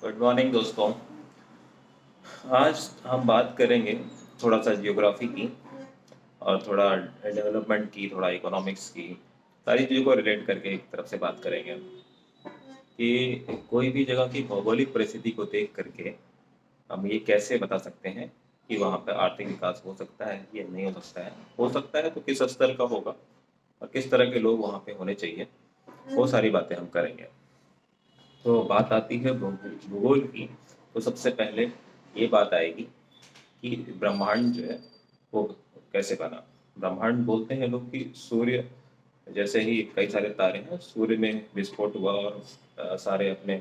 Good morning दोस्तों। आज हम बात करेंगे थोड़ा सा जियोग्राफी की और थोड़ा डेवलपमेंट की, थोड़ा इकोनॉमिक्स की, सारी चीज़ों को रिलेट करके एक तरफ से बात करेंगे कि कोई भी जगह की भौगोलिक परिस्थिति को देख करके हम ये कैसे बता सकते हैं कि वहाँ पर आर्थिक विकास हो सकता है या नहीं हो सकता है तो किस स्तर का होगा और किस तरह के लोग वहाँ पे होने चाहिए, वो सारी बातें हम करेंगे। तो बात आती है भूगोल की, तो सबसे पहले ये बात आएगी कि ब्रह्मांड जो है वो कैसे बना। ब्रह्मांड बोलते हैं लोग कि सूर्य जैसे ही कई सारे तारे हैं, सूर्य में विस्फोट हुआ और सारे अपने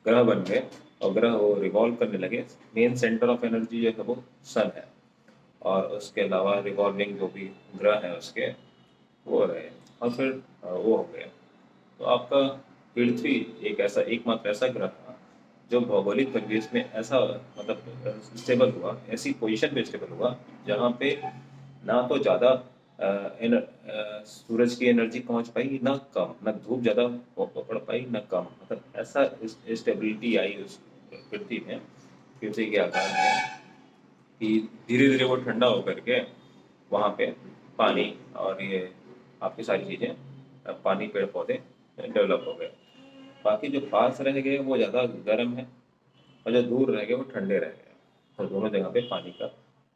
ग्रह बन गए और ग्रह वो रिवॉल्व करने लगे। मेन सेंटर ऑफ एनर्जी जो है वो सन है और उसके अलावा रिवॉल्विंग जो भी ग्रह हैं उसके वो रहे और फिर वो हो गए। तो आपका पृथ्वी एक ऐसा एकमात्र ऐसा ग्रह था जो भौगोलिक परिवेश में ऐसा मतलब स्टेबल हुआ, ऐसी पोजीशन पे स्टेबल हुआ जहाँ पे ना तो ज़्यादा सूरज की एनर्जी पहुँच पाई, ना कम, ना धूप ज़्यादा पड़ पाई, ना कम। मतलब ऐसा स्टेबिलिटी आई उस पृथ्वी में, पृथ्वी के आकार में, कि धीरे धीरे वो ठंडा होकर के वहाँ पे पानी और ये आपकी सारी चीज़ें, पानी पेड़ पौधे डेवलप हो गए। बाकी जो पास रह गए वो ज़्यादा गर्म है और जो दूर रह गए वो ठंडे रह गए और दोनों जगह पे पानी का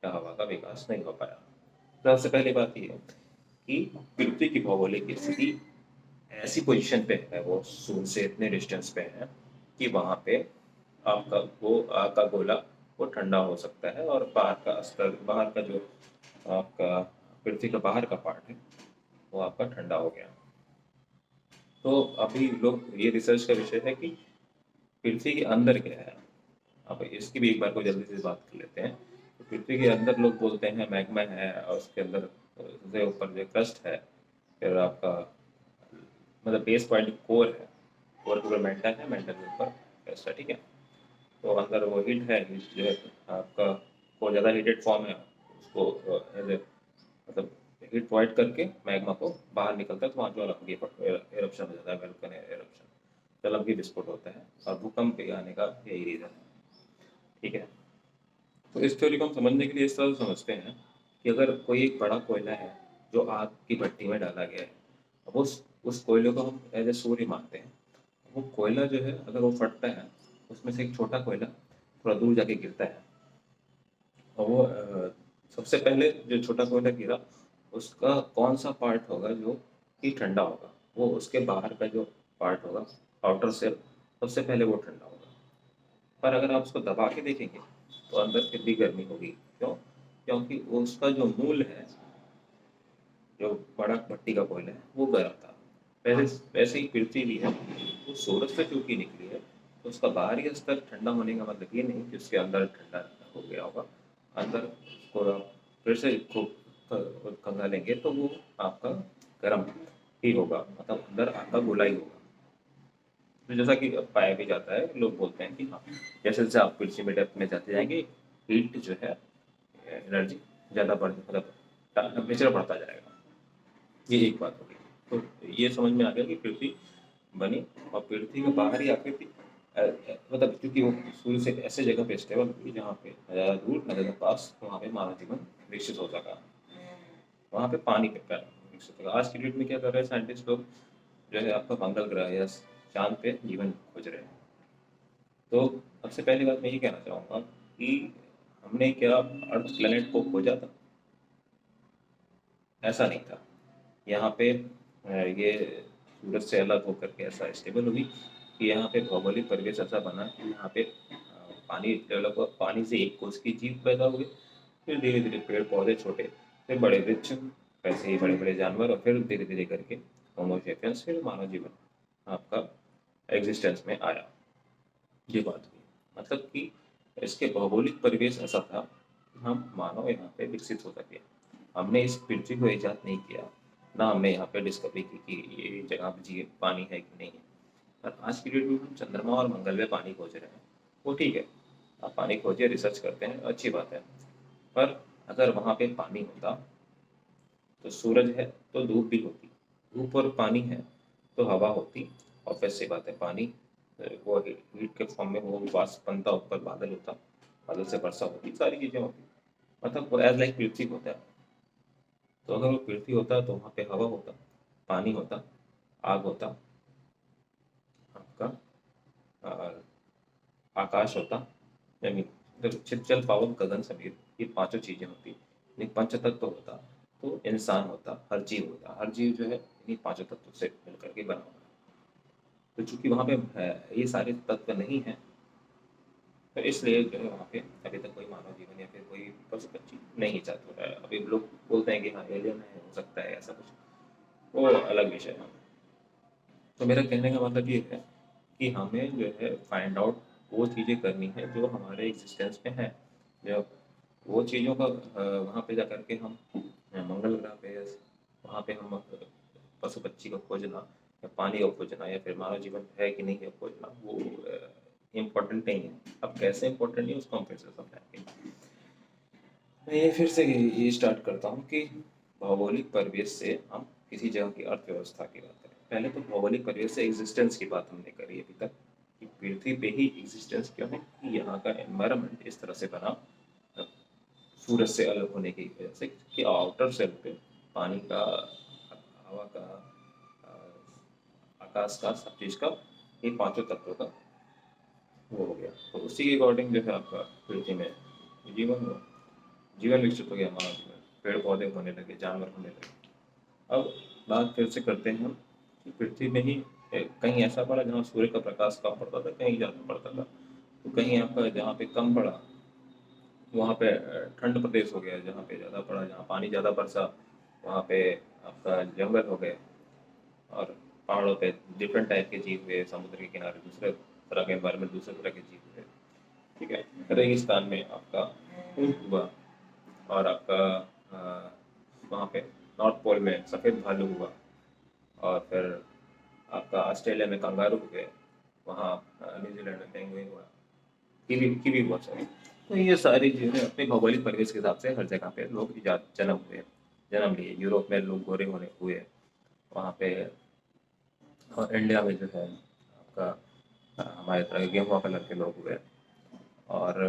या हवा का विकास नहीं हो पाया। तो सबसे पहली बात ये है कि पृथ्वी की भौगोलिक स्थिति ऐसी पोजीशन पे है, वो सूर्य से इतने डिस्टेंस पे है कि वहाँ पे आपका गोला वो ठंडा हो सकता है और बाहर का स्तर, बाहर का जो आपका पृथ्वी का बाहर का पार्ट है वो आपका ठंडा हो गया। तो अभी लोग ये रिसर्च का विषय है कि पृथ्वी के अंदर क्या है। अब इसकी भी एक बार को जल्दी से बात कर लेते हैं। तो पृथ्वी के अंदर लोग बोलते हैं मैग्मा है और उसके अंदर सबसे ऊपर जो क्रस्ट है, फिर आपका मतलब बेस पॉइंट कोर है, कोर के ऊपर मेंटल है, मेंटल के ऊपर क्रस्ट है, ठीक है। तो अंदर वो हीट है, हीट जो है आपका वो ज़्यादा हीटेड फॉर्म है, उसको एज ए मतलब हीट प्रोवाइड करके मैग्मा को बाहर निकलता है तो वहाँ ज्वालामुखी एरप्शन हो जाता है, वोल्केनो एरप्शन, ज्वालामुखी विस्फोट होता है और भूकंप के आने का यही रीज़न है, ठीक है। तो इस थ्योरी को हम समझने के लिए इस तरह से समझते हैं कि अगर कोई एक बड़ा कोयला है जो आग की भट्टी में डाला गया है, अब उस कोयले को हम एज ए सूर्य मानते हैं। वो कोयला जो है अगर वो फटता है, उसमें से एक छोटा कोयला थोड़ा दूर जाके गिरता है और वो सबसे पहले जो छोटा कोयला गिरा उसका कौन सा पार्ट होगा जो कि ठंडा होगा, वो उसके बाहर का जो पार्ट होगा, आउटर सेल, सबसे पहले वो ठंडा होगा। पर अगर आप उसको दबा के देखेंगे तो अंदर फिर भी गर्मी होगी। क्यों? क्योंकि उसका जो मूल है, जो बड़ा भट्टी का कोयला है, वो गर्म था। वैसे वैसे ही पृथ्वी भी है, वो सूरज से चूंकि निकली है तो उसका बाहरी स्तर ठंडा होने का मतलब ये नहीं कि उसके अंदर ठंडा हो गया होगा। अंदर को आप फिर से खूब खंगालेंगे तो वो आपका गर्म ही होगा, मतलब अंदर आपका गोला ही होगा। तो जैसा कि पाया भी जाता है, लोग बोलते हैं कि हाँ, जैसे जैसे आप पृथ्वी में डेप्थ में जाते जाएंगे, हीट जो है, एनर्जी ज़्यादा बढ़ मतलब टेम्परेचर बढ़ता जाएगा। ये एक बात होगी। तो ये समझ में आ गया कि पृथ्वी बनी और पृथ्वी का बाहरी आकृति मतलब क्योंकि वो सूर्य से ऐसे जगह पे स्टेबल हुई जहाँ पे न ज़्यादा दूर न ज़्यादा पास, वहाँ पे मानव जीवन विकसित हो सका, वहाँ पे पानी पे पैदा विकसित होगा। आज की डेट में क्या कर रहे हैं साइंटिस्ट लोग, जो है आपका मंगल ग्रह या चांद पे जीवन खोज रहे हैं। तो सबसे पहली बात मैं ये कहना चाहूँगा कि हमने क्या अर्थ प्लेनेट को खोजा था? ऐसा नहीं था। यहाँ पे ये सूरज से अलग होकर के ऐसा स्टेबल हुई कि यहाँ पे भौगोलिक परिवेश ऐसा बना कि यहाँ पे पानी डेवलप हुआ, पानी से एक कोष की जीव पैदा हुए, फिर धीरे धीरे पेड़ पौधे छोटे, फिर बड़े वृक्ष, वैसे ही बड़े बड़े जानवर और फिर धीरे धीरे करके होमो सेपियंस, फिर मानव जीवन आपका एग्जिस्टेंस में आया। ये बात हुई, मतलब कि इसके भौगोलिक परिवेश ऐसा था कि हम मानव यहाँ पे विकसित हो सके। हमने इस पृथ्वी को ईजाद नहीं किया, ना हमने यहाँ पे डिस्कवरी की कि ये जगह पे जी पानी है कि नहीं है। पर आज की डेट में हम चंद्रमा और मंगल में पानी खोज रहे हैं, वो ठीक है, आप पानी खोजिए, रिसर्च करते हैं, अच्छी बात है। पर अगर वहाँ पे पानी होता तो सूरज है तो धूप भी होती, धूप और पानी है तो हवा होती, और वैसे बात है पानी वो हीट के फॉर्म में वो वाष्प बनता, ऊपर बादल होता, बादल से वर्षा होती, सारी चीजें होती। मतलब वो एज लाइक पृथ्वी होता है। तो अगर वो पृथ्वी होता तो वहाँ पे हवा होता, पानी होता, आग होता, आपका आकाश होता, जमीन, मतलब छित जल पावन गगन समीर, ये पांचों चीजें होती। यानी पंच तत्व होता, तो इंसान होता, हर जीव होता, हर जीव जो है इन्हीं पांचों तत्वों से मिलकर के बना हुआ है। तो चूंकि वहाँ पे ये सारे तत्व नहीं है, तो इसलिए जो है वहाँ पे अभी तक कोई मानव जीवन या फिर कोई पशु पक्षी नहीं जाता हो रहा है। अभी लोग बोलते हैं कि हाँ एलियन है, हो सकता है ऐसा कुछ, वो अलग विषय है। तो मेरा कहने का मतलब ये है कि हमें जो है फाइंड आउट वो चीज़ें करनी है जो हमारे एग्जिस्टेंस में है। जो वो चीज़ों का वहाँ पे जा करके हम मंगल ग्रह पे वहाँ पे हम पशु पक्षी को खोजना या पानी को खोजना या फिर मानव जीवन है कि नहीं है खोजना, वो इम्पोर्टेंट नहीं है। अब कैसे इम्पोर्टेंट नहीं है उसको हम फिर से समझाएंगे। मैं ये फिर से ये स्टार्ट करता हूँ कि भौगोलिक परिवेश से हम किसी जगह की अर्थव्यवस्था की बात करें। पहले तो भौगोलिक परिवेश से एग्जिस्टेंस की बात हमने करी अभी तक कि पृथ्वी पे ही एग्जिस्टेंस क्यों है, कि यहाँ का एनवायरनमेंट इस तरह से बना सूरज से अलग होने की वजह से कि आउटर सेल पे पानी का, हवा का, आकाश का, सब चीज़ का, ये पांचों तत्वों का वो हो गया। तो उसी के अकॉर्डिंग जो है आपका पृथ्वी में जीवन हुआ, जीवन विकसित हो गया, मानव जीवन, पेड़ पौधे होने लगे, जानवर होने लगे। अब बात फिर से करते हैं हम कि पृथ्वी में ही कहीं ऐसा पड़ा जहाँ सूर्य का प्रकाश कम पड़ता था, कहीं ज़्यादा पड़ता था। तो कहीं आपका जहाँ पे कम पड़ा वहाँ पे ठंड प्रदेश हो गया, जहाँ पे ज़्यादा पड़ा, जहाँ पानी ज़्यादा बरसा वहाँ पे आपका जंगल हो गए, और पहाड़ों पे डिफरेंट टाइप के जीव हुए, समुद्र के किनारे दूसरे तरह के एनवायरमेंट, दूसरे तरह के जीव हुए। ठीक है, रेगिस्तान में आपका ऊँट हुआ, और आपका वहाँ पे नॉर्थ पोल में सफ़ेद भालू हुआ, और फिर आपका ऑस्ट्रेलिया में कंगारू हुए, वहाँ न्यूजीलैंड में पेंगुइन हुआ, कीवी हुआ, सॉरी। तो ये सारी चीज़ें अपने भौगोलिक परिवेश के हिसाब से हर जगह पे लोग इजाद जन्म हुए, जन्म लिए। यूरोप में लोग गोरे होने हुए वहाँ पे, और इंडिया में जो है आपका हमारे तरह के गेहुआ कलर के लोग हुए, और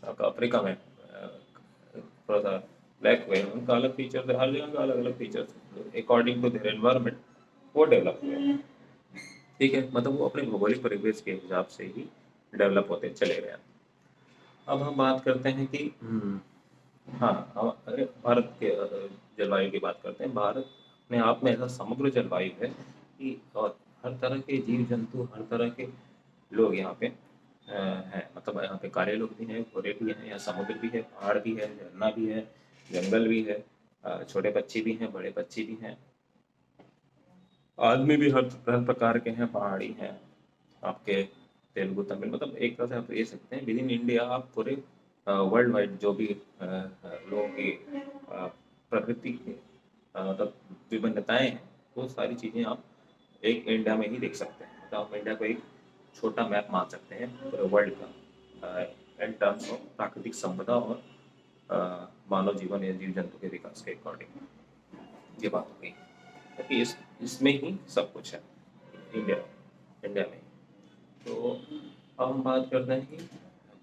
आपका अफ्रीका में थोड़ा सा ब्लैक हुए, उनका अलग फीचर है, हर जगह का अलग अलग feature according to their environment वो डेवलप हुए। ठीक है, मतलब वो अपने भौगोलिक परिवेश के हिसाब से ही डेवलप होते चले गए। अब हम बात करते हैं कि हाँ, अरे भारत के जलवायु की बात करते हैं। भारत अपने आप में ऐसा समग्र जलवायु है कि, और हर तरह के जीव जंतु, हर तरह के लोग यहाँ पे हैं। मतलब यहाँ पे काले लोग भी हैं, गोरे भी हैं, यहाँ समुद्र भी है, पहाड़ भी है, झरना भी है, जंगल भी है, छोटे पक्षी भी हैं, बड़े पक्षी भी हैं, आदमी भी हर प्रकार के हैं, पहाड़ी हैं आपके, तेलुगु, तमिल, मतलब एक तरह से आप ये सकते हैं विद इन इंडिया आप पूरे वर्ल्ड वाइड जो भी लोगों की प्रकृति के मतलब विभिन्नताएं हैं, वो सारी चीज़ें आप एक इंडिया में ही देख सकते हैं। मतलब आप इंडिया को एक छोटा मैप मान सकते हैं पूरे वर्ल्ड का इन टर्म्स ऑफ प्राकृतिक संपदा और मानव जीवन या जीव जंतु के विकास के अकॉर्डिंग। ये बात हो गई, क्योंकि इसमें ही सब कुछ है, इंडिया इंडिया में। तो अब हम बात करते हैं कि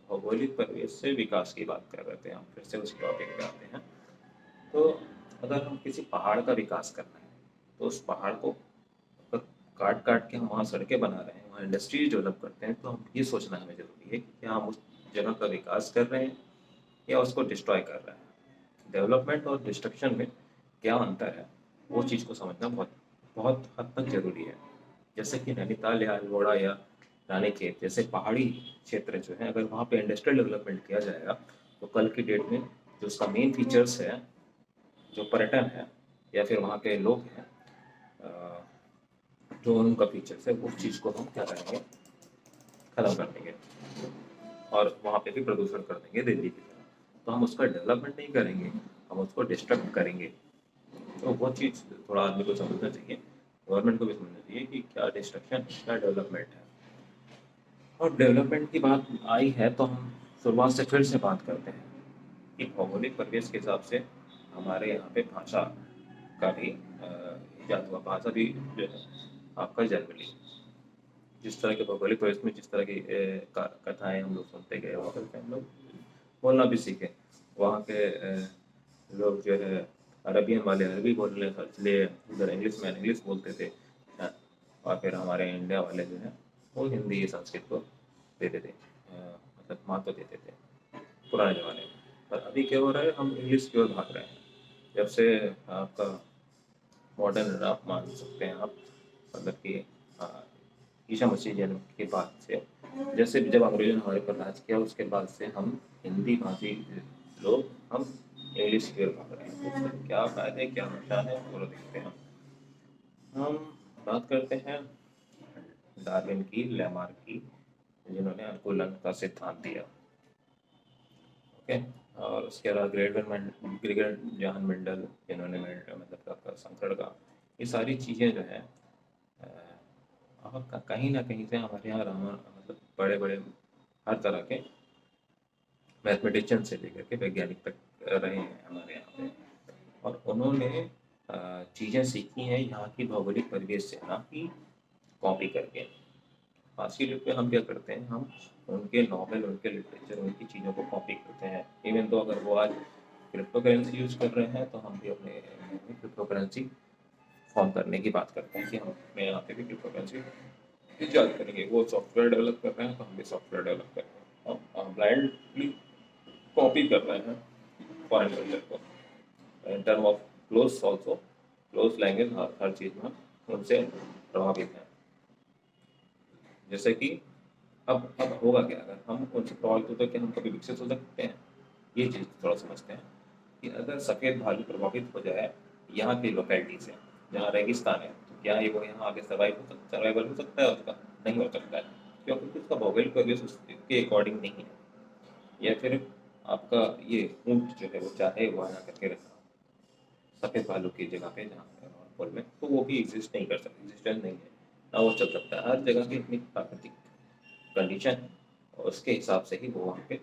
भौगोलिक परिवेश से विकास की बात कर रहे थे, हम फिर से उसी टॉपिक पे आते हैं। तो अगर हम किसी पहाड़ का विकास करना है, तो उस पहाड़ को अगर काट काट के हम वहाँ सड़कें बना रहे हैं, वहाँ इंडस्ट्रीज डेवलप करते हैं, तो हम ये सोचना हमें ज़रूरी है कि क्या हम उस जगह का विकास कर रहे हैं या उसको डिस्ट्रॉय कर रहे हैं। डेवलपमेंट और डिस्ट्रक्शन में क्या अंतर है, वो चीज़ को समझना बहुत बहुत हद तक ज़रूरी है। जैसे कि नैनीताल या अल्मोड़ा या रानीखेत जैसे पहाड़ी क्षेत्र जो है, अगर वहाँ पे इंडस्ट्रियल डेवलपमेंट किया जाएगा, तो कल की डेट में जो उसका मेन फीचर्स है, जो पर्यटन है या फिर वहाँ के लोग हैं, अ, जो उनका फीचर्स है, उस चीज़ को हम क्या करेंगे, खत्म कर देंगे, और वहाँ पे भी प्रदूषण कर देंगे दिल्ली की तरह। तो हम उसका डेवलपमेंट नहीं करेंगे, हम उसको डिस्ट्रक्ट करेंगे। तो वो चीज़ थोड़ा आदमी को समझना चाहिए, गवर्नमेंट को भी समझना चाहिए कि क्या डिस्ट्रक्शन है, क्या डेवलपमेंट है। और डेवलपमेंट की बात आई है तो हम शुरुआत से फिर से बात करते हैं कि भौगोलिक परिवेश के हिसाब से हमारे यहाँ पे भाषा का भी इजाद हुआ। भाषा भी जो है आपका जन्म ली, जिस तरह के भौगोलिक परिवेश में जिस तरह की कथाएं हम लोग सुनते गए, वहाँ पर हम लोग बोलना भी सीखे। वहाँ के लोग जो है अरबियन वाले अरबी बोलने लिए, उधर इंग्लिश में इंग्लिश बोलते थे, और फिर हमारे इंडिया वाले जो है वो हिंदी संस्कृत को देते थे, मतलब महत्व देते थे पुराने ज़माने में। पर अभी क्या हो रहा है, हम इंग्लिश की ओर भाग रहे हैं। जब से आपका मॉडर्न आप मान सकते हैं आप, मतलब कि ईसा मसीह जन्म के बाद से, जैसे जब अंग्रेजों ने हमारे पर राज किया, उसके बाद से हम हिंदी भाषी लोग हम इंग्लिश की ओर भाग रहे हैं। तो इससे क्या फायदे क्या नुकसान है वो देखते हैं। हम बात करते हैं डार्विन की, लैमार्क की, जिन्होंने अनुकूलन का सिद्धांत दिया। ओके, और उसके अलावा ग्रेगर जॉन मेंडल, जिन्होंने मतलब आपका संकरण का, ये सारी चीज़ें जो है कहीं ना कहीं से हमारे यहाँ मतलब बड़े बड़े हर तरह के मैथमेटिशियन से लेकर के वैज्ञानिक तक रहे हैं हमारे यहाँ पे, और उन्होंने चीज़ें सीखी हैं यहाँ की भौगोलिक परिवेश से, ना कि कॉपी करके। आज की डेट पे हम क्या करते हैं, हम उनके नॉवल, उनके लिटरेचर, उनकी चीज़ों को कॉपी करते हैं। इवन तो अगर वो आज क्रिप्टो करेंसी यूज़ कर रहे हैं, तो हम भी अपने क्रिप्टो करेंसी फॉर्म करने की बात करते हैं कि हम अपने यहाँ पे भी क्रिप्टो करेंसी ईजाद करेंगे। वो सॉफ्टवेयर डेवलप कर रहे हैं, तो हम भी सॉफ्टवेयर डेवलप कर रहे हैं। हम ब्लाइंडली कॉपी कर रहे हैं फॉरेन कल्चर को। In term of close also, close language, हर चीज़ में उनसे प्रभावित हैं। जैसे कि अब होगा क्या, अगर हम उनसे प्रभावित होते हैं, क्या हम कभी विकसित हो सकते हैं? ये चीज़ थोड़ा समझते हैं कि अगर सफ़ेद भालू प्रभावित हो जाए यहाँ की लोकेलिटी से, जहाँ रेगिस्तान है, तो क्या ये वो यहाँ आगे सर्वाइवल हो सकता है उसका? नहीं हो सकता है, क्योंकि उसका भौगोलिक परिवेश उसके अकॉर्डिंग नहीं है। या फिर आपका ये ऊँट जो है वो चाहे वो यहाँ करके रखा सफ़ेद भालू की जगह पे, जहाँ नॉर्थ में, तो वो भी एग्जिस्ट नहीं कर सकता, एग्जिस्टेंस नहीं है ना वो चल सकता है। हर जगह की अपनी प्राकृतिक कंडीशन, और उसके हिसाब से ही वो वहाँ पे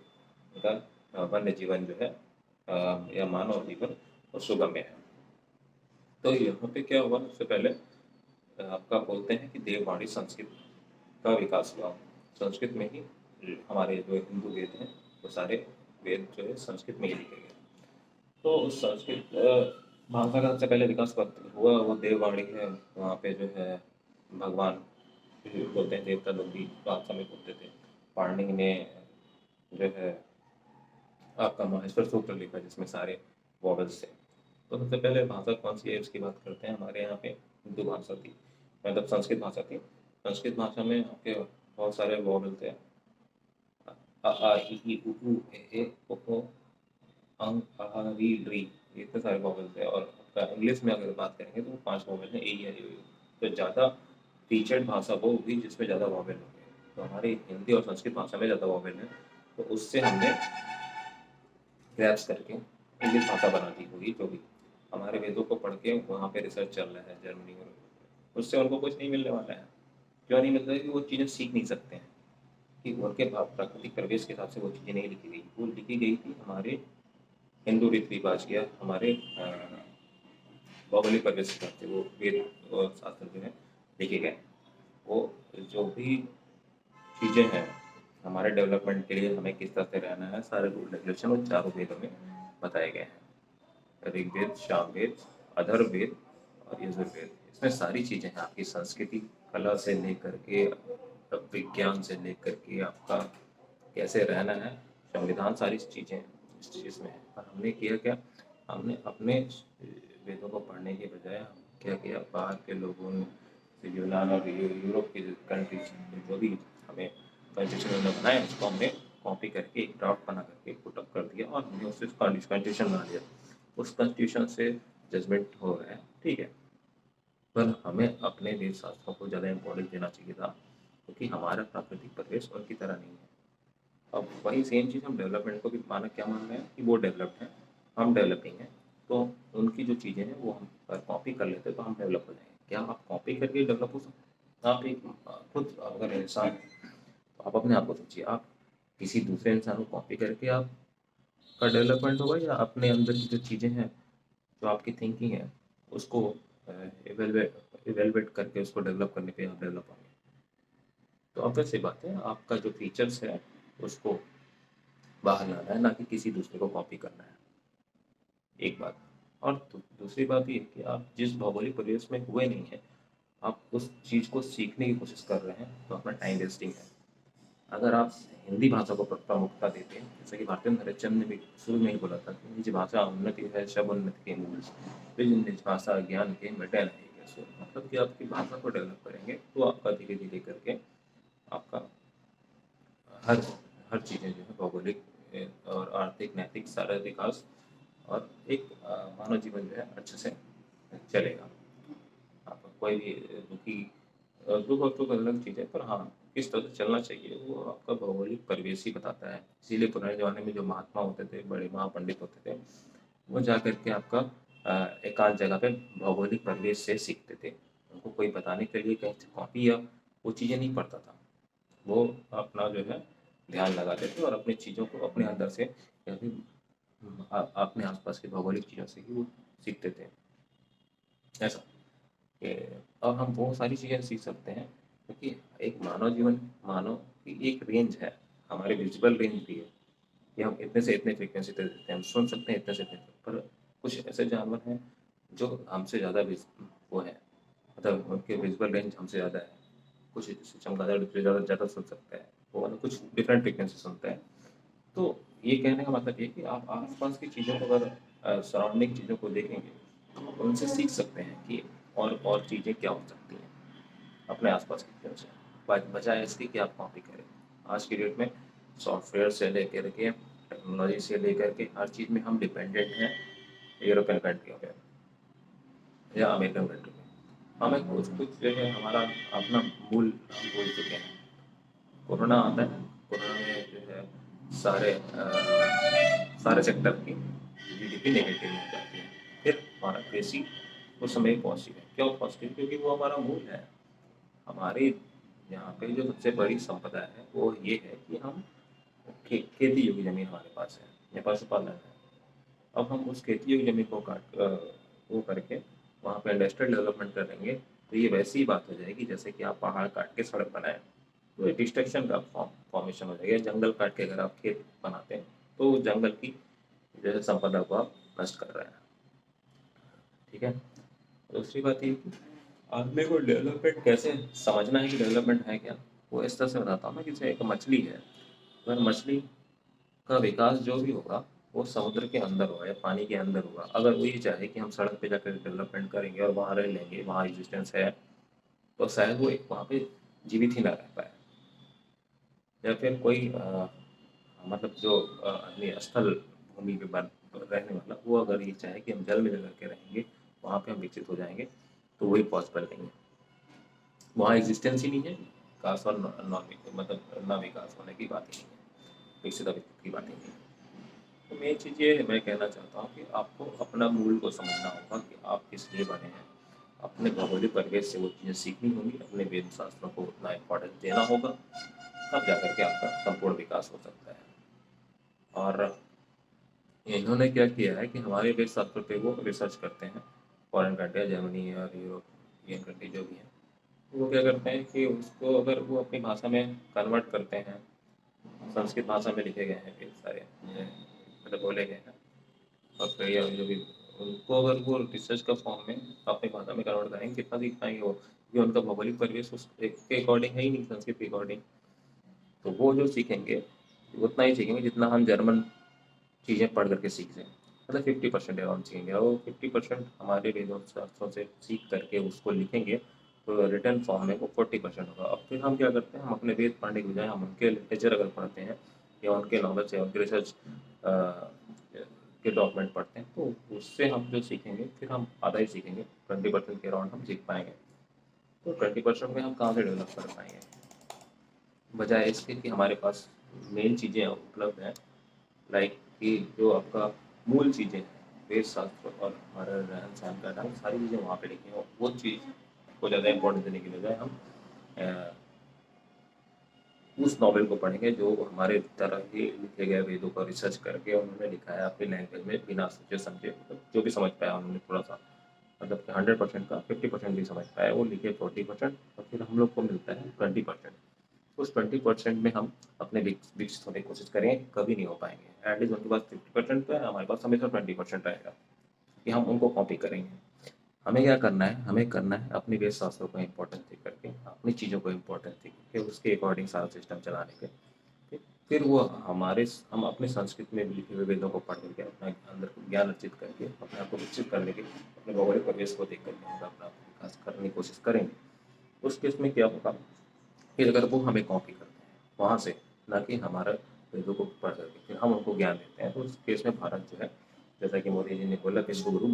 उनका वन्य जीवन जो है या मानव जीवन वो सुगम्य है। तो यहाँ पे क्या हुआ, सबसे पहले आपका बोलते हैं कि देववाणी संस्कृत का विकास हुआ। संस्कृत में ही हमारे जो हिंदू वेद हैं वो सारे वेद जो है संस्कृत में ही लिखे गए। तो उस संस्कृत भाषा का सबसे पहले विकास हुआ वो देववाणी है। वहाँ पे जो है भगवान बोलते हैं, देवता लोग भी भाषा में बोलते थे। पाणिनि ने जो है आपका माहेश्वर सूत्र लिखा, जिसमें सारे वॉवल्स थे। तो सबसे पहले भाषा कौन सी है उसकी बात करते हैं। हमारे यहाँ पे हिंदू भाषा थी, मतलब संस्कृत भाषा थी। संस्कृत भाषा में आपके बहुत सारे वॉवल थे, अ आ इ ई उ ऊ ए ओ ओ अंग आ री री, इतने सारे वॉवल थे। और आपका इंग्लिश में अगर बात करेंगे तो 5 वॉवल हैं, ए आई ओ यू। तो ज़्यादा फीचर्ड भाषा वो होगी जिसमें ज़्यादा वॉवल होंगे। तो हमारी हिंदी और संस्कृत भाषा में ज़्यादा वॉवल है, तो उससे हमने ग्रैब्स करके इंग्लिश भाषा बना दी होगी। जो भी हमारे वेदों को पढ़ के वहाँ पे रिसर्च चल रहा है जर्मनी में, उससे उनको कुछ नहीं मिलने वाला है। क्यों नहीं मिलता है? कि वो चीज़ें सीख नहीं सकते हैं, कि उनके प्राकृतिक परिवेश के हिसाब से वो चीज़ें नहीं लिखी गई। वो लिखी गई थी हमारे हिंदू रीति रिवाज या हमारे भौगोलिक परिवेश के हिसाब से वो वेद और शास्त्र जो है लिखे गए। वो जो भी चीज़ें हैं हमारे डेवलपमेंट के लिए, हमें किस तरह से रहना है, सारे रूल रेगुलेशन उन चारों वेदों में बताए गए हैं। ऋग्वेद, सामवेद, अथर्ववेद और यजुर्वेद। इसमें सारी चीज़ें हैं, आपकी संस्कृति, कला से लेकर के विज्ञान से लेकर के आपका कैसे रहना है, संविधान, सारी चीज़ें इस चीज़ में है। पर हमने किया क्या, हमने अपने वेदों को पढ़ने के बजाय हम क्या किया, बाहर के लोगों ने यूनान और यूरोप की कंट्रीज जो भी हमें कॉन्स्टिट्यूशन उन्होंने बनाए, उसको हमने कॉपी करके एक ड्राफ्ट बना करके पुटअप कर दिया, और हमने उससे कॉन्स्टिट्यूशन बना दिया। उस कॉन्स्टिट्यूशन से जजमेंट हो रहा है, ठीक है। पर हमें अपने वेद शास्त्रों को ज़्यादा इम्पोर्टेंस देना चाहिए था, क्योंकि हमारा प्राकृतिक परिवेश उनकी तरह नहीं है। अब वही सेम चीज़ हम डेवलपमेंट को भी माना क्या मान रहे हैं कि वो डेवलप्ड हैं, हम डेवलपिंग हैं। तो उनकी जो चीज़ें हैं वो हम कॉपी कर लेते हैं तो हम डेवलप हो जाएंगे। क्या आप कॉपी करके डेवलप हो सकते हैं? आप एक खुद अगर इंसान, तो आप अपने आप को सोचिए, आप किसी दूसरे इंसान को कॉपी करके आप का डेवलपमेंट होगा, या अपने अंदर की जो चीज़ें हैं, जो आपकी थिंकिंग है, उसको इवेलुएट करके उसको डेवलप करने पे आप डेवलप होंगे। तो ऑब्वियस सी बात है, आपका जो फीचर्स है उसको बाहर लाना है, ना कि किसी दूसरे को कॉपी करना है, एक बात। और दूसरी बात ये है कि आप जिस भौगोलिक परिवेश में हुए नहीं हैं, आप उस चीज़ को सीखने की कोशिश कर रहे हैं, तो अपना टाइम वेस्टिंग है। अगर आप हिंदी भाषा को प्रमुखता देते हैं, जैसे कि भारतेंद्र हरिश्चंद्र ने भी शुरू में ही बोला था कि निज भाषा उन्नति है, शब उन्नति के मूल, निज निज भाषा ज्ञान के मिटे नहीं के सूल। मतलब कि आपकी भाषा को डेवलप करेंगे तो आपका धीरे धीरे करके आपका हर हर चीज़ें जो है भौगोलिक और आर्थिक नैतिक सारा विकास और एक मानव जीवन जो है अच्छे से चलेगा। आपका कोई भी दुखी दुख और सुख अलग चीज़ है, पर हाँ किस तरह से चलना चाहिए वो आपका भौगोलिक परिवेश ही बताता है। इसीलिए पुराने ज़माने में जो महात्मा होते थे, बड़े महापंडित होते थे, वो जा करके आपका एकांत जगह पे भौगोलिक परिवेश से सीखते थे। उनको कोई बताने के लिए कहीं से कॉपी या वो चीज़ें नहीं पढ़ता था। वो अपना जो है ध्यान लगाते थे और अपनी चीज़ों को अपने अंदर से या फिर अपने आसपास की भौगोलिक चीज़ों से ही वो सीखते थे, ऐसा। कि और हम बहुत सारी चीज़ें सीख सकते हैं, क्योंकि एक मानव की एक रेंज है, हमारी विजिबल रेंज भी है कि हम इतने से इतने फ्रीक्वेंसी तक देते हैं, हम सुन सकते हैं इतने से इतने तक। पर कुछ ऐसे जानवर हैं जो हमसे ज़्यादा वो है, मतलब उनके विजिबल रेंज हमसे ज़्यादा है। कुछ जैसे चमगादड़ ज़्यादा ज़्यादा सुन सकता है, वो वाला कुछ डिफरेंट फ्रीक्वेंसी सुनता है। तो ये कहने का मतलब ये कि आप आसपास की चीज़ों को अगर सराउंडिंग चीज़ों को देखेंगे, तो आप उनसे सीख सकते हैं कि और चीज़ें क्या हो सकती हैं अपने आसपास की चीज़ों से, बजाय इसके कि आप कॉपी करें। आज की डेट में सॉफ्टवेयर से लेकर के टेक्नोलॉजी से लेकर के हर चीज़ में हम डिपेंडेंट हैं यूरोपियन कंट्रियों पे या अमेरिकन कंट्री में। हमें कुछ कुछ जो है हमारा अपना मूल हम भूल चुके हैं। कोरोना आता है, कोरोना में जो है सारे सेक्टर की जीडीपी नेगेटिव हो जाती है। फिर हमारा कृषि उस समय पॉजिटिव है। क्यों पॉजिटिव? क्योंकि वो हमारा मूल है। हमारे यहाँ पे जो सबसे बड़ी संपदा है वो ये है कि हम खेती योग्य ज़मीन हमारे पास है या पशुपालन है। अब हम उस खेती योग्य ज़मीन को वो करके वहाँ पे इंडस्ट्रियल डेवलपमेंट करेंगे, तो ये वैसी ही बात हो जाएगी जैसे कि आप पहाड़ काट के सड़क बनाएं, तो ये डिस्ट्रक्शन का फॉर्मेशन हो जाएगा। जंगल काट के अगर आप खेत बनाते हैं तो जंगल की जो है संपदा को आप नष्ट कर रहे हैं। ठीक है। दूसरी बात ये कि आदमी को डेवलपमेंट कैसे समझना है कि डेवलपमेंट है क्या, वो इस तरह से बताता हूँ मैं कि जैसे एक मछली है, अगर मछली का विकास जो भी होगा वो समुद्र के अंदर होगा या पानी के अंदर होगा। अगर वो ये चाहे कि हम सड़क पे जाकर डेवलपमेंट करेंगे और वहाँ रह लेंगे, वहाँ एग्जिस्टेंस है, तो शायद वो एक वहाँ पे जीवित ही ना रह पाए। या फिर कोई मतलब जो अपनी स्थल भूमि पे रहने वाला, वो अगर ये चाहे कि हम जल में रह के रहेंगे, वहाँ पे हम विकसित हो जाएंगे, तो वही पॉसिबल नहीं है। वहाँ एग्जिस्टेंस ही नहीं है, विकास और नॉन मतलब ना विकास होने की बात ही नहीं है, विकसित अविकसित की बात ही नहीं है। तो मेन चीज़ ये मैं कहना चाहता हूँ कि आपको अपना मूल को समझना होगा कि आप किस लिए बने हैं। अपने भौगोलिक परिवेश से वो चीज़ें सीखनी होंगी, अपने वेद शास्त्रों को उतना इम्पोर्टेंस देना होगा, तब जाकर के आपका संपूर्ण विकास हो सकता है। और इन्होंने क्या किया है कि हमारे वेद शास्त्र पे वो रिसर्च करते हैं, फॉरेन कंट्रियाँ, जर्मनी और यूरोपियन कंट्री जो भी हैं, वो क्या करते हैं कि उसको अगर वो अपनी भाषा में कन्वर्ट करते हैं, संस्कृत भाषा में लिखे गए हैं वेद सारे, मतलब बोले गए हैं, और फिर जो भी उनको अगर वो रिसर्च का फॉर्म में अपनी भाषा में कन्वर्ट करेंगे, कितना सीख पाएंगे वो, क्योंकि उनका भौगोलिक परिवेश उसके अकॉर्डिंग है ही नहीं, संस्कृत के अकॉर्डिंग। तो वो जो सीखेंगे उतना ही सीखेंगे जितना हम जर्मन चीज़ें पढ़ करके सीख जाएँ। मतलब 50% अराउंड सीखेंगे, और वो 50% हमारे वेदों शास्त्रों से सीख करके उसको लिखेंगे, तो रिटर्न फॉर्म में वो 40% होगा। अब फिर हम क्या करते हैं, हम अपने वेद पढ़ने के बजाय हम उनके लिटरेचर अगर पढ़ते हैं या उनके नॉवेल्स या उनके रिसर्च के डॉक्यूमेंट पढ़ते हैं, तो उससे हम जो सीखेंगे फिर हम आधा ही सीखेंगे, 20% के अराउंड हम सीख पाएंगे। तो 20% में हम कहाँ से डेवलप कर पाएंगे, बजाय इसके कि हमारे पास मेन चीज़ें उपलब्ध हैं, लाइक कि जो आपका मूल चीज़ें हैं, वेद शास्त्र और हमारा रहन सहन का ढंग, सारी चीज़ें वहाँ पे लिखी हैं। वो चीज़ को ज़्यादा इम्पोर्टेंस देने के बजाय हम उस नॉवेल को पढ़ेंगे जो हमारे तरह ही लिखे गए वेदों को रिसर्च करके उन्होंने लिखा है अपनी लैंग्वेज में, बिना सोचे समझे, मतलब जो भी समझ पाया उन्होंने थोड़ा सा, मतलब 100% का 50% भी समझ पाया, वो लिखे 40%, और फिर हम लोग को मिलता है 20%। उस 20% में हम अपने विकसित होने की कोशिश करेंगे, कभी नहीं हो पाएंगे। एटलीस्ट उनके पास 50% तो है, हमारे पास हमेशा 20% रहेगा कि हम उनको कॉपी करेंगे। हमें क्या करना है, हमें करना है अपनी वेद शास्त्रों को इम्पोर्टेंस दे करके, अपनी चीज़ों को इम्पोर्टेंस दे करके, उसके अकॉर्डिंग सारा सिस्टम चलाने के। फिर वो हम अपने संस्कृत में भी लिखे हुए वेदों को पढ़ करके अपना अंदर ज्ञान अर्जित करके अपने आप को विकसित करने के, अपने भौगोलिक परिवेश को देख करके हम अपना विकास करने की कोशिश करेंगे। उस केस में क्या होगा, फिर अगर वो हमें कॉपी करते हैं वहाँ से, ना कि हमारा वेदों को पढ़ करके फिर हम उनको ज्ञान देते हैं, तो उस केस में भारत जो है, जैसा कि मोदी जी ने बोला, विश्वगुरु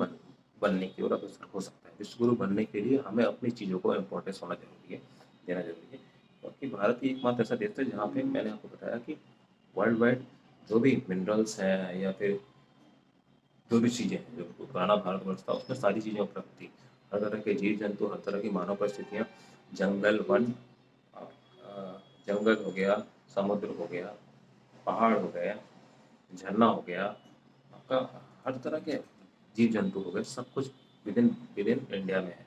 बनने की ओर अग्रसर हो सकता है। विश्वगुरु बनने के लिए हमें अपनी चीज़ों को इम्पोर्टेंस होना जरूरी है, देना जरूरी है। क्योंकि भारत ही एकमात्र ऐसा देश है जहाँ पे मैंने आपको बताया कि वर्ल्ड वाइड जो भी मिनरल्स हैं या फिर जो भी चीज़ें हैं, जो पुराना भारतवर्ष था उसमें सारी चीज़ें उपलब्ध थी। हर तरह के जीव जंतु, हर तरह की मानव परिस्थितियाँ, जंगल वन, जंगल हो गया, समुद्र हो गया, पहाड़ हो गया, झरना हो गया, आपका हर तरह के जीव जंतु हो गए, सब कुछ विदिन विदिन इंडिया में है।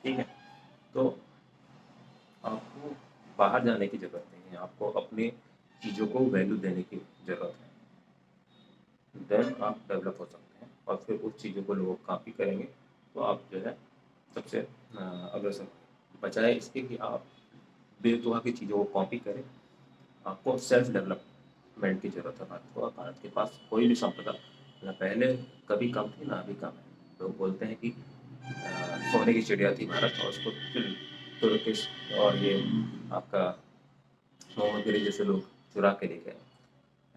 ठीक है, तो आपको बाहर जाने की जरूरत नहीं है, आपको अपने चीज़ों को वैल्यू देने की जरूरत है, देन आप डेवलप हो सकते हैं। और फिर उस चीज़ों को लोग कॉपी करेंगे, तो आप जो है सबसे अग्रसर, बजाय इसके कि आप बेतुका की चीज़ों को कॉपी करें। आपको सेल्फ डेवलपमेंट की जरूरत है भारत को, और भारत के पास कोई भी संपदा ना पहले कभी कम थी ना अभी कम है। लोग बोलते हैं कि सोने की चिड़िया थी भारत, और उसको फिर तुर्किश और ये आपका मोहम्मद गली जैसे लोग चुरा के ले गए।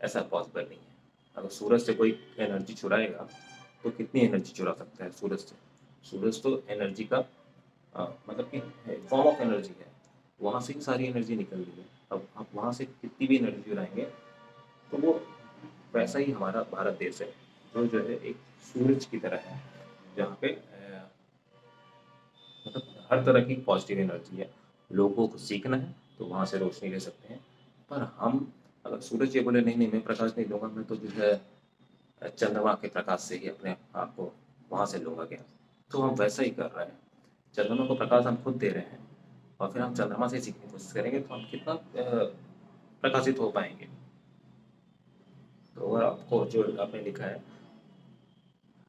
ऐसा पॉसिबल नहीं है। अगर सूरज से कोई एनर्जी चुराएगा तो कितनी एनर्जी चुरा सकता है सूरज से? सूरज तो एनर्जी का मतलब कि फॉर्म ऑफ एनर्जी है, वहाँ से ही सारी एनर्जी निकल रही है। अब आप वहाँ से कितनी भी एनर्जी चुराएंगे तो वो वैसा ही हमारा भारत देश है, जो है एक सूरज की तरह है, जहाँ पे मतलब हर तरह की पॉजिटिव एनर्जी है। लोगों को सीखना है तो वहाँ से रोशनी ले सकते हैं। पर हम अगर सूरज ये बोले नहीं नहीं मैं प्रकाश नहीं लूँगा, मैं तो जो है चंद्रमा के प्रकाश से ही अपने आप को वहाँ से लूँगा क्या, तो हम वैसा ही कर रहे हैं। चंद्रमा को प्रकाश हम खुद दे रहे हैं, और फिर हम चंद्रमा से सीखने की कोशिश करेंगे तो हम कितना प्रकाशित हो पाएंगे। तो अगर आपको जो आपने लिखा है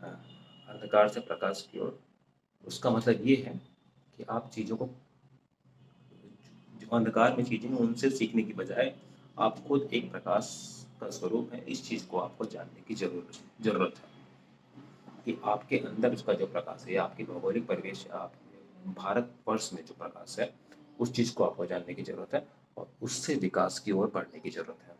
अंधकार से प्रकाश की ओर, उसका मतलब ये है कि आप चीज़ों को, जो अंधकार में चीज़ें हैं उनसे सीखने की बजाय आप खुद एक प्रकाश का स्वरूप है, इस चीज़ को आपको जानने की जरूरत है कि आपके अंदर उसका जो प्रकाश है, या आपकी भौगोलिक परिवेश, आप भारतवर्ष में जो प्रकाश है, उस चीज़ को आपको जानने की जरूरत है, और उससे विकास की ओर बढ़ने की जरूरत है।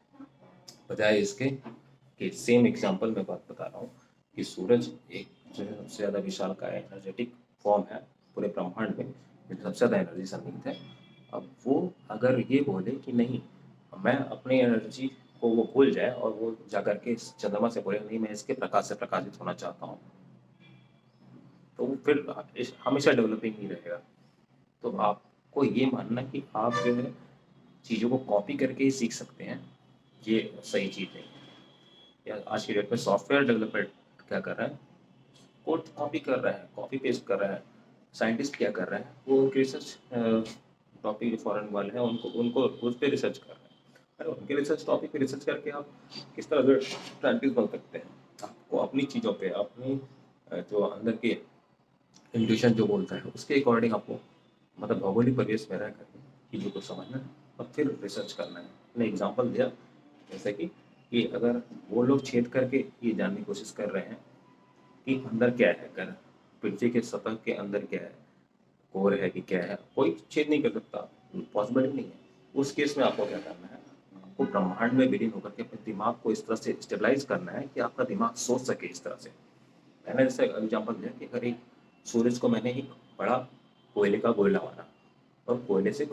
बजाय इसके कि सेम एग्जाम्पल में बात बता रहा हूँ कि सूरज एक जो है सबसे ज़्यादा विशाल का एनर्जेटिक फॉर्म है पूरे ब्रह्मांड में, जो सबसे ज़्यादा एनर्जी सन्निहित है। अब वो अगर ये बोले कि नहीं, मैं अपनी एनर्जी को वो भूल जाए और वो जाकर के इस चंद्रमा से बोले नहीं मैं इसके प्रकाश से प्रकाशित होना चाहता हूँ, तो वो फिर हमेशा डेवलपिंग ही रहेगा। तो आपको ये मानना कि आप जो है चीज़ों को कॉपी करके ही सीख सकते हैं, ये सही चीज़ नहीं है। या आज की डेट में सॉफ्टवेयर डेवलपर क्या कर रहा है, कोड कॉपी कर रहा है, कॉपी पेस्ट कर रहा है। साइंटिस्ट क्या कर रहे हैं, वो उनके रिसर्च टॉपिक जो फॉरेन वाले हैं उनको उनको उस पर रिसर्च कर रहे हैं। अरे उनके रिसर्च टॉपिक पे रिसर्च करके आप किस तरह से साइंटिस्ट बन सकते हैं? आपको अपनी चीज़ों पे, अपनी जो अंदर के इंट्यूशन जो बोलता है उसके अकॉर्डिंग आपको मतलब भौगोलिक परिवेश में रह करके चीज़ों को समझना है और फिर रिसर्च करना है। मैंने एग्जांपल दिया जैसे कि अगर वो लोग छेद करके ये जानने की कोशिश कर रहे हैं कि अंदर क्या है, अगर पृथ्वी के सतह के अंदर क्या है, कोर है कि क्या है, कोई छेद नहीं कर सकता, पॉसिबल ही नहीं है। उस केस में आपको क्या करना है, आपको ब्रह्मांड में विलीन होकर के अपने दिमाग को इस तरह से स्टेबलाइज करना है कि आपका दिमाग सोच सके इस तरह से। मैंने जैसे एग्जाम्पल दिया कि अगर एक सूरज को मैंने एक बड़ा कोयले का गोला मारा और कोयले से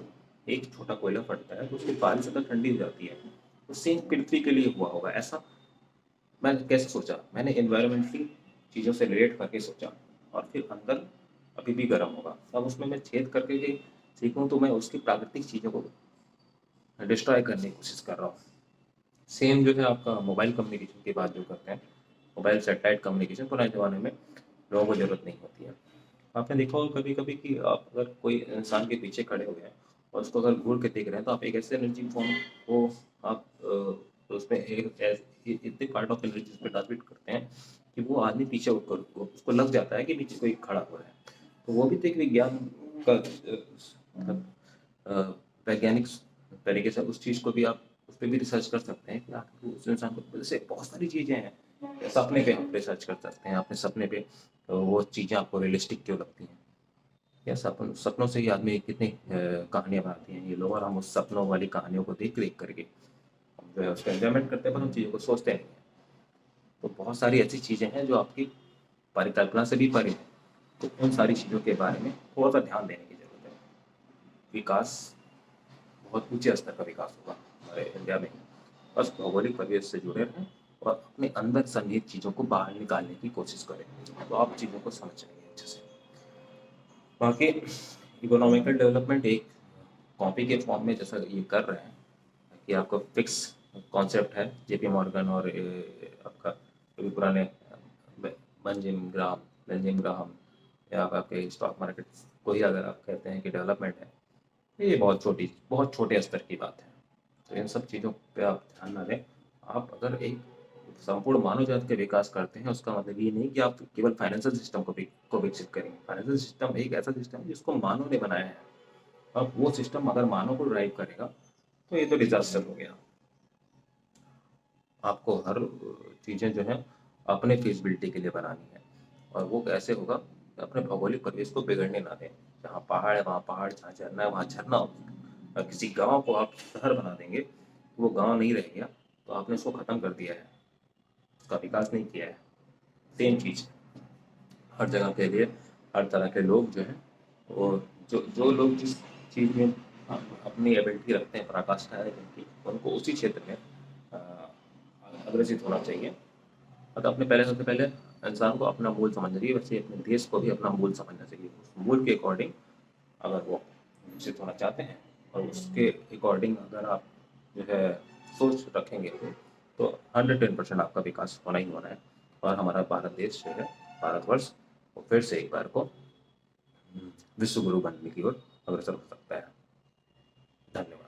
एक छोटा कोयला फटता है तो उसकी बाहरी सतह ठंडी हो जाती है, तो सेम पृथ्वी के लिए हुआ होगा ऐसा। मैं कैसे सोचा, मैंने एनवायरमेंटली चीज़ों से रिलेट करके सोचा, और फिर अंदर अभी भी गर्म होगा, अब उसमें मैं छेद करके के सीखूँ तो मैं उसकी प्राकृतिक चीज़ों को डिस्ट्रॉय करने की कोशिश कर रहा हूँ। सेम जो है आपका मोबाइल कम्युनिकेशन की बात जो करते हैं, मोबाइल सेटेलाइट कम्युनिकेशन पुराने ज़माने में लोगों को ज़रूरत नहीं होती है। आपने देखा होगा कभी कभी कि आप अगर कोई इंसान के पीछे खड़े हुए हैं और उसको अगर घूर के देख रहे हैं तो आप एक ऐसे एनर्जी फॉर्म को आप उसमें इतने पार्ट ऑफ एनर्जी उसमें ट्रांसमिट करते हैं कि वो आदमी पीछे उसको लग जाता है कि नीचे कोई खड़ा हो रहा है। तो वो भी तो एक विज्ञान का वैज्ञानिक तरीके से उस चीज़ को भी आप उस पर भी रिसर्च कर सकते हैं कि आखिर उस इंसान को, जैसे बहुत सारी चीज़ें हैं। सपने पे आप रिसर्च कर सकते हैं, अपने सपने पे वो चीज़ें आपको रियलिस्टिक क्यों लगती हैं, या सपनों से ही आदमी कितनी कहानियाँ बनाती हैं ये लोग, और हम उस सपनों वाली कहानियों को देख देख करके हम जो है उसका एंजॉयमेंट करते हैं, पर हम चीज़ों को सोचते नहीं हैं। तो बहुत सारी ऐसी चीज़ें हैं जो आपकी परिकल्पना से भी परे हैं। तो उन सारी चीज़ों के बारे में थोड़ा सा ध्यान देने की ज़रूरत है। विकास बहुत ऊंचे स्तर का विकास होगा हमारे इंडिया में। बस भौगोलिक परिवेश से जुड़े रहें और अपने अंदर सन्निहित चीज़ों को बाहर निकालने की कोशिश करें, तो आप चीज़ों को समझ जाएंगे अच्छे से। बाकी इकोनॉमिकल डेवलपमेंट एक कॉपी के फॉर्म में जैसा ये कर रहे हैं कि आपको फिक्स कॉन्सेप्ट है, जेपी मॉर्गन और आपका जो भी पुराने बेंजामिन ग्राहम या आपके स्टॉक मार्केट को ही अगर आप कहते हैं कि डेवलपमेंट है, ये बहुत छोटे स्तर की बात है। तो इन सब चीज़ों पे आप ध्यान ना दें। आप अगर एक संपूर्ण मानव जाति का विकास करते हैं, उसका मतलब ये नहीं कि आप केवल फाइनेंशियल सिस्टम को विकसित करेंगे। फाइनेंशियल सिस्टम एक ऐसा सिस्टम है जिसको मानव ने बनाया है। अब वो सिस्टम अगर मानव को ड्राइव करेगा तो ये तो डिजास्टर हो गया। आपको हर चीज़ें जो है अपने फिजिबिलिटी के लिए बनानी है, और वो कैसे होगा, अपने भौगोलिक परिवेश को बिगड़ने ना दें। जहाँ पहाड़ है वहाँ पहाड़, जहाँ झरना है वहाँ झरना हो। किसी गांव को आप शहर बना देंगे, वो गांव नहीं रह गया, तो आपने उसको ख़त्म कर दिया है, उसका विकास नहीं किया है। सेम चीज़ हर जगह के लिए हर तरह के लोग जो हैं, और जो लोग जिस चीज़ में अपनी एबिलिटी रखते हैं, पराकाष्ठा है जिनकी, उनको उसी क्षेत्र में अग्रसित होना चाहिए। अतः अपने पहले सबसे पहले इंसान को अपना मूल समझना चाहिए, वैसे अपने देश को भी अपना मूल समझना चाहिए। उस मूल के अकॉर्डिंग अगर वो विकसित होना चाहते हैं, और उसके अकॉर्डिंग अगर आप जो है सोच रखेंगे, तो 110% आपका विकास होना ही होना है, और हमारा भारत देश जो है, भारतवर्ष, वो फिर से एक बार को विश्व गुरु बनने की ओर अग्रसर हो सकता है। धन्यवाद।